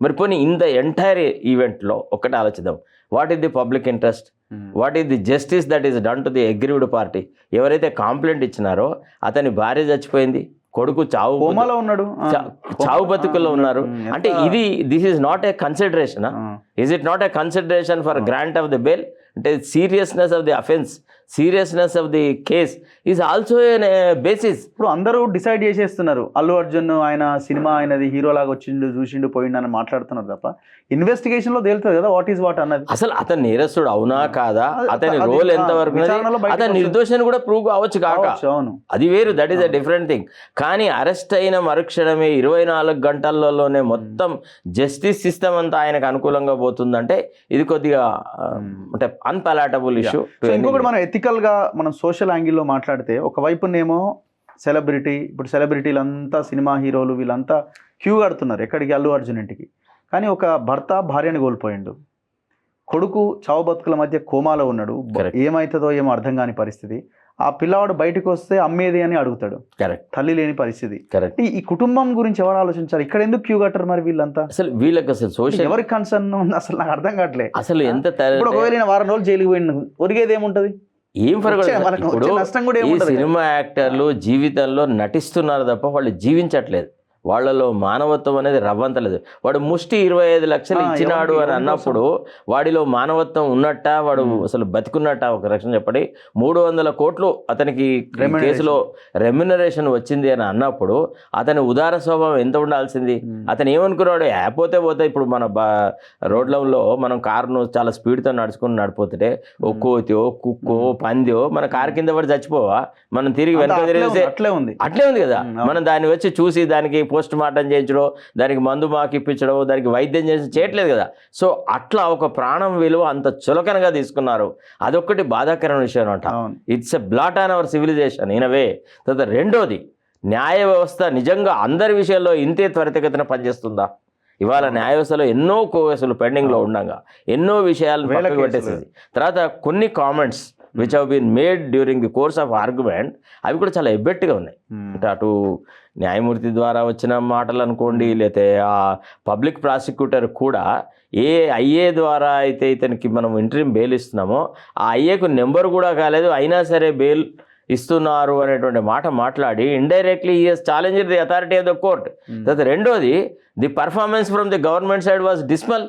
మరి పోనీ in the entire ఈవెంట్లో ఒక్కటే ఆలోచిద్దాం, what is the public interest, what is the justice that is done to the aggrieved party. ఎవరైతే complaint ఇచ్చినారో అతని భార్య చచ్చిపోయింది, కొడుకు చావు బతుకుల్లో ఉన్నారు. అంటే ఇది this is not a consideration. Is it not a consideration for grant of the bail? అంటే seriousness of the offence, seriousness of the case is also an basis. ఇప్పుడు అందరూ డిసైడ్ చేసేస్తున్నారు, అల్లు అర్జున్ ఆయన సినిమా ఆయనది హీరో లాగా వచ్చిండు, చూసిండు, పోయిండు అని మాట్లాడుతున్నారు తప్ప ఇన్వెస్టిగేషన్ లో తేలుతుంది కదా వాట్ ఈస్ వాట్ అన్నది. అసలు అతను నేరస్తుడు అవునా కాదా, అతని రోల్ ఎంతవరకు, అతని నిర్దోషాన్ని కూడా ప్రూవ్ కావచ్చు కాక, అది వేరు, that is a different thing. కానీ అరెస్ట్ అయిన మరుక్షణమే 24 గంటలలోనే మొత్తం జస్టిస్ సిస్టమ్ అంతా ఆయనకు అనుకూలంగా పోతుందంటే ఇది కొద్దిగా అంటే అన్పలాటబుల్ ఇష్యూ. ఇంకొకటి మనం ఎథికల్ గా మనం సోషల్ యాంగిల్లో మాట్లాడితే, ఒకవైపునేమో సెలబ్రిటీ, ఇప్పుడు సెలబ్రిటీలంతా సినిమా హీరోలు వీళ్ళంతా క్యూ కడుతున్నారు ఎక్కడికి, అల్లు అర్జున్ ఇంటికి. కానీ ఒక భర్త భార్యని కోల్పోయిండు, కొడుకు చావు బతుకుల మధ్య కోమాలో ఉన్నాడు, ఏమవుతుందో ఏమో అర్థం కాని పరిస్థితి. ఆ పిల్లవాడు బయటకు వస్తే అమ్మేది అని అడుగుతాడు, తల్లి లేని పరిస్థితి. ఈ కుటుంబం గురించి ఎవరు ఆలోచించారు? ఇక్కడ ఎందుకు క్యూ కట్టరు మరి వీళ్ళంతా? అసలు వీళ్ళకి అసలు సోషల్ ఎవరికి కన్సర్న్ ఉంది అసలు నాకు అర్థం కావట్లేదు. అసలు ఎంత ఒకవేళ వారం రోజులు జైలుకి పోయిన ఒరిగేది ఏముంటది? ఏం ఫరక. ఈ సినిమా యాక్టర్లు జీవితంలో నటిస్తున్నారు తప్ప వాళ్ళు జీవించట్లేదు. వాళ్ళలో మానవత్వం అనేది రవ్వంతలేదు. వాడు ముష్టి 25 లక్షలు ఇచ్చినాడు అని అన్నప్పుడు వాడిలో మానవత్వం ఉన్నట్ట, వాడు అసలు బతికున్నట్ట? ఒక రక్షణ చెప్పండి. 300 కోట్లు అతనికి కేసులో రెమ్యునరేషన్ వచ్చింది అని అన్నప్పుడు అతని ఉదార స్వభావం ఎంత ఉండాల్సింది? అతను ఏమనుకున్నాడు, పోతే ఇప్పుడు మన రోడ్లలో మనం కారును చాలా స్పీడ్తో నడిపోతుంటే ఓ కోతియో కుక్కో పందియో మన కారు కింద పడి చచ్చిపోవా? మనం తిరిగి వెనక తిరిగితే అట్లే ఉంది కదా. మనం దాన్ని వచ్చి చూసి దానికి పోస్ట్ మార్టం చేయించడం, దానికి మందు మాకు ఇప్పించడం, దానికి వైద్యం చేయట్లేదు కదా. సో అట్లా ఒక ప్రాణం విలువ అంత చులకనగా తీసుకున్నారు. అదొక్కటి బాధాకరమైన విషయం అంట. It's a blot on our civilisation in a way. తర్వాత రెండోది, న్యాయ వ్యవస్థ నిజంగా అందరి విషయాల్లో ఇంతే త్వరితగతిన పనిచేస్తుందా? ఇవాళ న్యాయ వ్యవస్థలో ఎన్నో కేసులు పెండింగ్లో ఉండగా ఎన్నో విషయాలను పక్కకు పెట్టేసింది. తర్వాత కొన్ని comments which have been made during the course of argument, అవి కూడా చాలా ఎబ్బెట్టుగా ఉన్నాయి. అంటే అటు న్యాయమూర్తి ద్వారా వచ్చిన మాటలు అనుకోండి, లేకపోతే ఆ పబ్లిక్ ప్రాసిక్యూటర్ కూడా ఏ ఐఏ ద్వారా అయితే ఇతనికి మనం ఇంటరిమ్ బెయిల్ ఇస్తున్నామో ఆ ఐఏకు నెంబర్ కూడా కాలేదు, అయినా సరే బెయిల్ ఇస్తున్నారు అనేటువంటి మాట మాట్లాడి indirectly he has challenged the authority of the court. తర్వాత రెండోది, the performance from the government side was decimal.